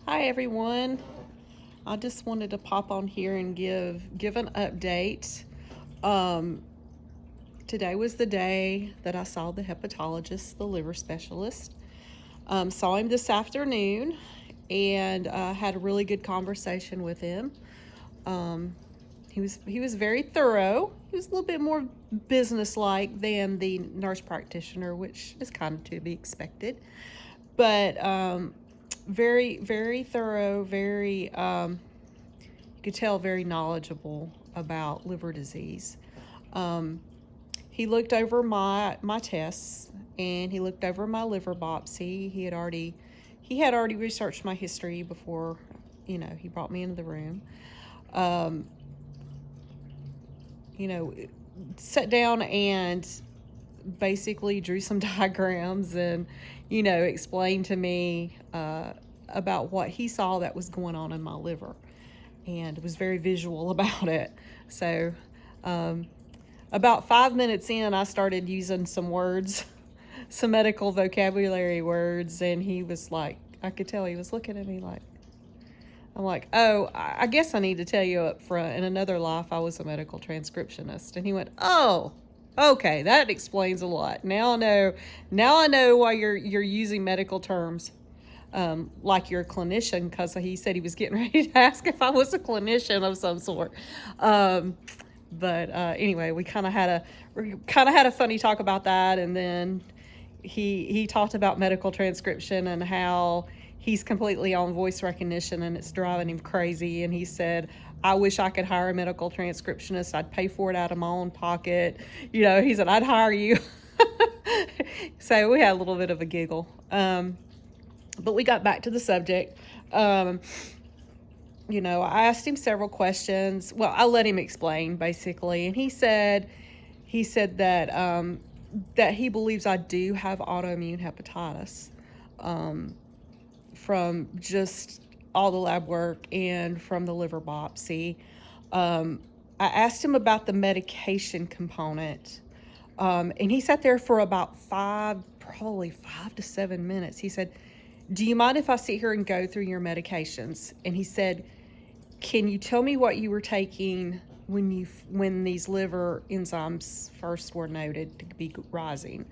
Hi everyone. I just wanted to pop on here and give an update. Um, Today was the day that I saw the hepatologist, the liver specialist. Saw him this afternoon and had a really good conversation with him. Um, he was very thorough. He was a little bit more businesslike than the nurse practitioner, which is kind of to be expected. But very, very thorough, very, you could tell, very knowledgeable about liver disease. He looked over my tests, and he looked over my liver biopsy. He had already researched my history before, he brought me into the room. Um, you know, Sat down and basically drew some diagrams and, explained to me about what he saw that was going on in my liver, and was very visual about it. So, about 5 minutes in, I started using some words, some medical vocabulary words, and he was like, I could tell he was looking at me like, I'm like, oh, I guess I need to tell you up front. In another life, I was a medical transcriptionist. And he went, oh, okay, that explains a lot. Now I know why you're using medical terms, like you're a clinician, because he said he was getting ready to ask if I was a clinician of some sort. But anyway, we kind of had a funny talk about that, and then he talked about medical transcription and how he's completely on voice recognition and it's driving him crazy. And he said, I wish I could hire a medical transcriptionist. I'd pay for it out of my own pocket. He said, I'd hire you. So we had a little bit of a giggle. But we got back to the subject. I asked him several questions. Well, I let him explain basically. And he said that he believes I do have autoimmune hepatitis, from just all the lab work and from the liver biopsy. I asked him about the medication component, and he sat there for about probably 5 to 7 minutes. He said, do you mind if I sit here and go through your medications? And he said, can you tell me what you were taking when these liver enzymes first were noted to be rising?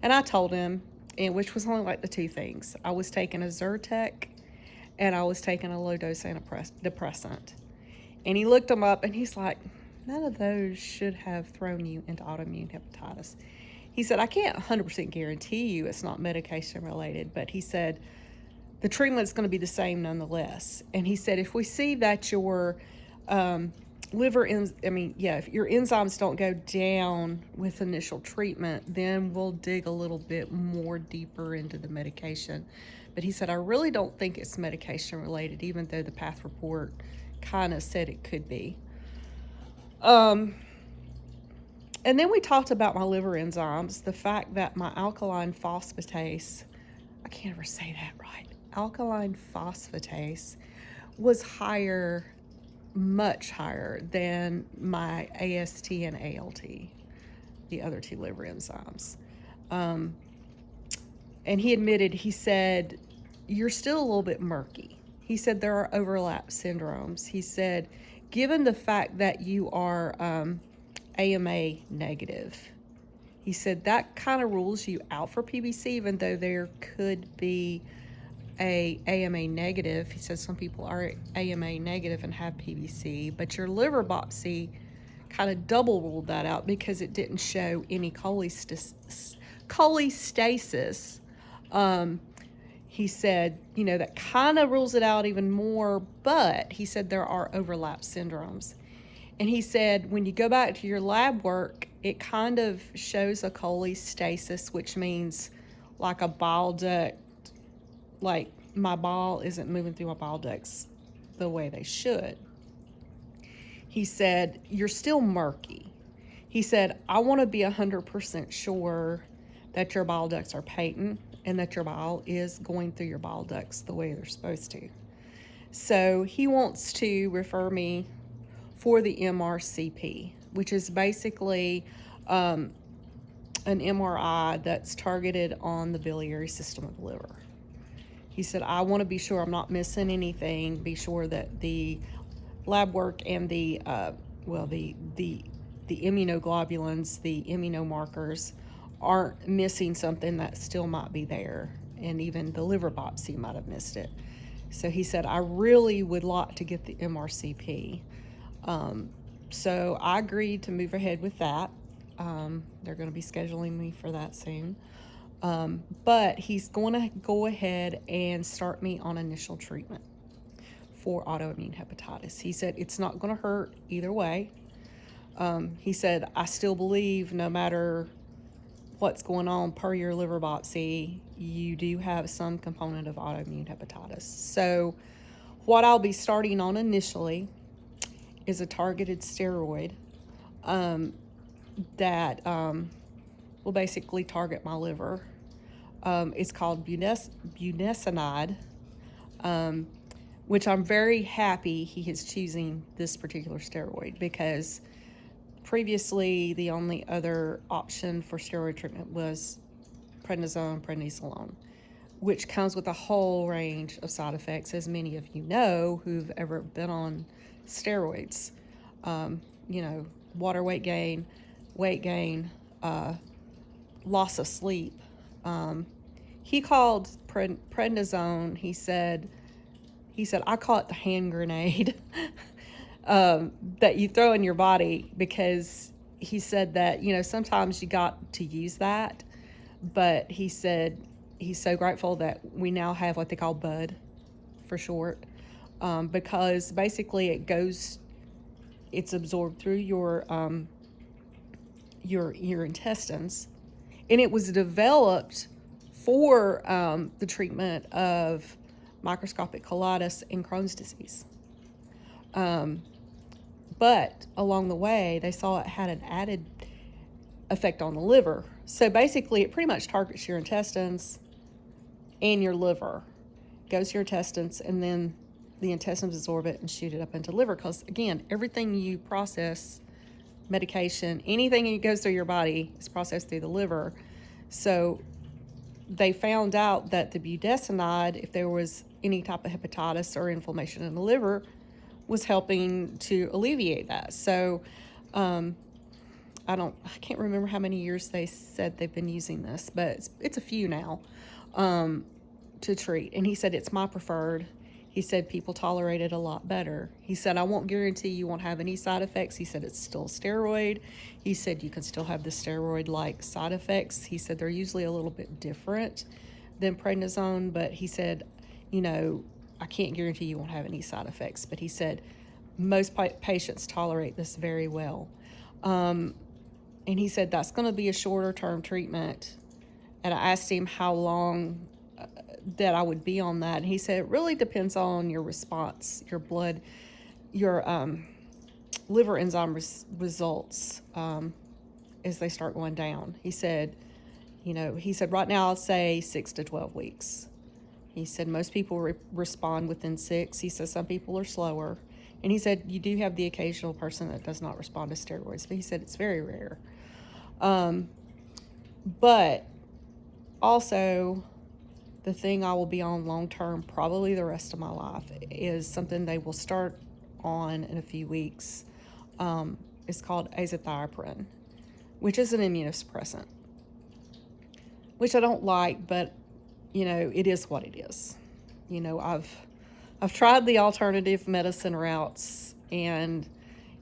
And I told him, which was only like the two things. I was taking a Zyrtec and I was taking a low-dose antidepressant. And he looked them up and he's like, none of those should have thrown you into autoimmune hepatitis. He said, I can't 100% guarantee you it's not medication related, but he said, the treatment's going to be the same nonetheless. And he said, if we see that your if your enzymes don't go down with initial treatment, then we'll dig a little bit more deeper into the medication. But he said, I really don't think it's medication related, even though the path report kind of said it could be. And then we talked about my liver enzymes, the fact that my alkaline phosphatase, I can't ever say that right, alkaline phosphatase was higher, much higher than my AST and ALT, the other two liver enzymes. And he admitted, he said, you're still a little bit murky. He said there are overlap syndromes. He said, given the fact that you are AMA negative, he said that kind of rules you out for PBC, even though there could be a AMA negative. He says some people are AMA negative and have PBC, but your liver biopsy kind of double ruled that out because it didn't show any cholestasis. He said, that kind of rules it out even more, but he said there are overlap syndromes. And he said, when you go back to your lab work, it kind of shows a cholestasis, which means like a bile duct, like my bile isn't moving through my bile ducts the way they should. He said, you're still murky. He said, I want to be 100% sure that your bile ducts are patent and that your bile is going through your bile ducts the way they're supposed to. So he wants to refer me for the MRCP, which is basically an MRI that's targeted on the biliary system of the liver. He said, I want to be sure I'm not missing anything, be sure that the lab work and the immunoglobulins, the immunomarkers, aren't missing something that still might be there, and even the liver biopsy might have missed it. So he said, I really would like to get the MRCP. So I agreed to move ahead with that. They're going to be scheduling me for that soon. But he's going to go ahead and start me on initial treatment for autoimmune hepatitis. He said it's not going to hurt either way. He said, I still believe no matter what's going on per your liver biopsy, you do have some component of autoimmune hepatitis. So what I'll be starting on initially is a targeted steroid that will basically target my liver. It's called budesonide, which I'm very happy he is choosing this particular steroid, because previously the only other option for steroid treatment was prednisone, which comes with a whole range of side effects, as many of you know who've ever been on steroids. Water weight gain, loss of sleep. He called prednisone, he said, I call it the hand grenade that you throw in your body, because he said that, sometimes you got to use that, but he said he's so grateful that we now have what they call BUD for short, because basically it's absorbed through your intestines, and it was developed for the treatment of microscopic colitis and Crohn's disease. But along the way, they saw it had an added effect on the liver. So basically, it pretty much targets your intestines and your liver. Goes to your intestines, and then the intestines absorb it and shoot it up into liver. Because, again, everything you process, medication, anything that goes through your body is processed through the liver. So they found out that the budesonide, if there was any type of hepatitis or inflammation in the liver, was helping to alleviate that. So I can't remember how many years they said they've been using this, but it's a few now to treat. And he said, it's my preferred. He said people tolerate it a lot better. He said, I won't guarantee you won't have any side effects. He said, it's still a steroid. He said, you can still have the steroid-like side effects. He said, they're usually a little bit different than prednisone, but he said, I can't guarantee you won't have any side effects. But he said, most patients tolerate this very well. And he said, that's going to be a shorter-term treatment. And I asked him how long that I would be on that. And he said, it really depends on your response, your blood, your liver enzyme results as they start going down. He said, right now I'll say 6 to 12 weeks. He said most people respond within 6. He said some people are slower. And he said you do have the occasional person that does not respond to steroids, but he said it's very rare. But also, the thing I will be on long term, probably the rest of my life, is something they will start on in a few weeks. It's called azathioprine, which is an immunosuppressant, which I don't like, but it is what it is. I've tried the alternative medicine routes, and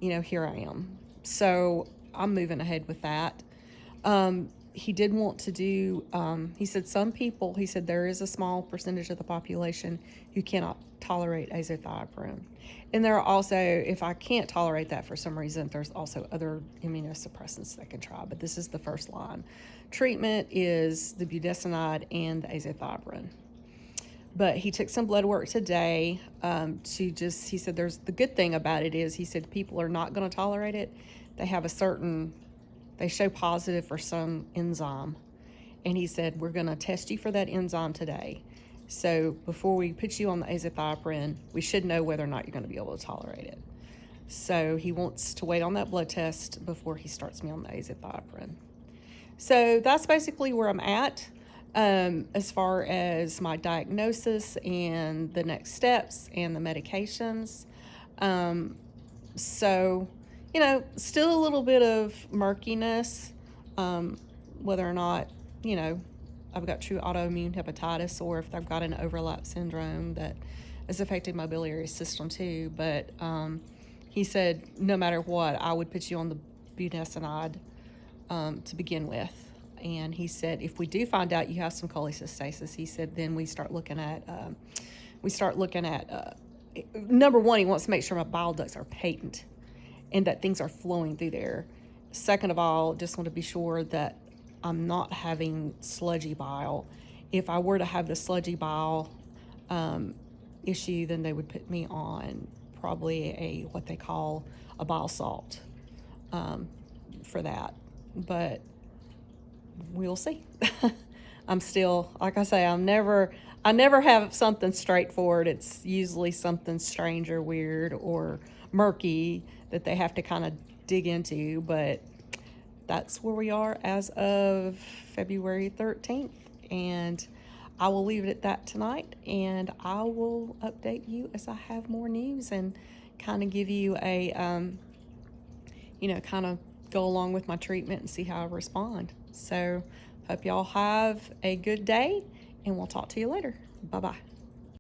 here I am. So I'm moving ahead with that. He did want to do, he said there is a small percentage of the population who cannot tolerate azathioprine. And there are also, if I can't tolerate that for some reason, there's also other immunosuppressants that can try, but this is the first line. Treatment is the budesonide and the azathioprine. But he took some blood work today he said the good thing about it is, he said people are not going to tolerate it. They show positive for some enzyme. And he said, we're going to test you for that enzyme today. So before we put you on the azathioprine, we should know whether or not you're going to be able to tolerate it. So he wants to wait on that blood test before he starts me on the azathioprine. So that's basically where I'm at. as far as my diagnosis and the next steps and the medications. So, still a little bit of murkiness, whether or not, I've got true autoimmune hepatitis or if I've got an overlap syndrome that is affecting my biliary system too. But he said no matter what, I would put you on the budesonide to begin with. And he said if we do find out you have some cholecystitis, he said then we start looking at number one, he wants to make sure my bile ducts are patent and that things are flowing through there. Second of all, just want to be sure that I'm not having sludgy bile. If I were to have the sludgy bile issue, then they would put me on probably what they call a bile salt for that. But we'll see. I'm still, like I say, I never have something straightforward. It's usually something strange or weird or murky that they have to kind of dig into, but that's where we are as of February 13th. And I will leave it at that tonight, and I will update you as I have more news and kind of give you a, kind of go along with my treatment and see how I respond. So hope y'all have a good day, and we'll talk to you later. Bye-bye.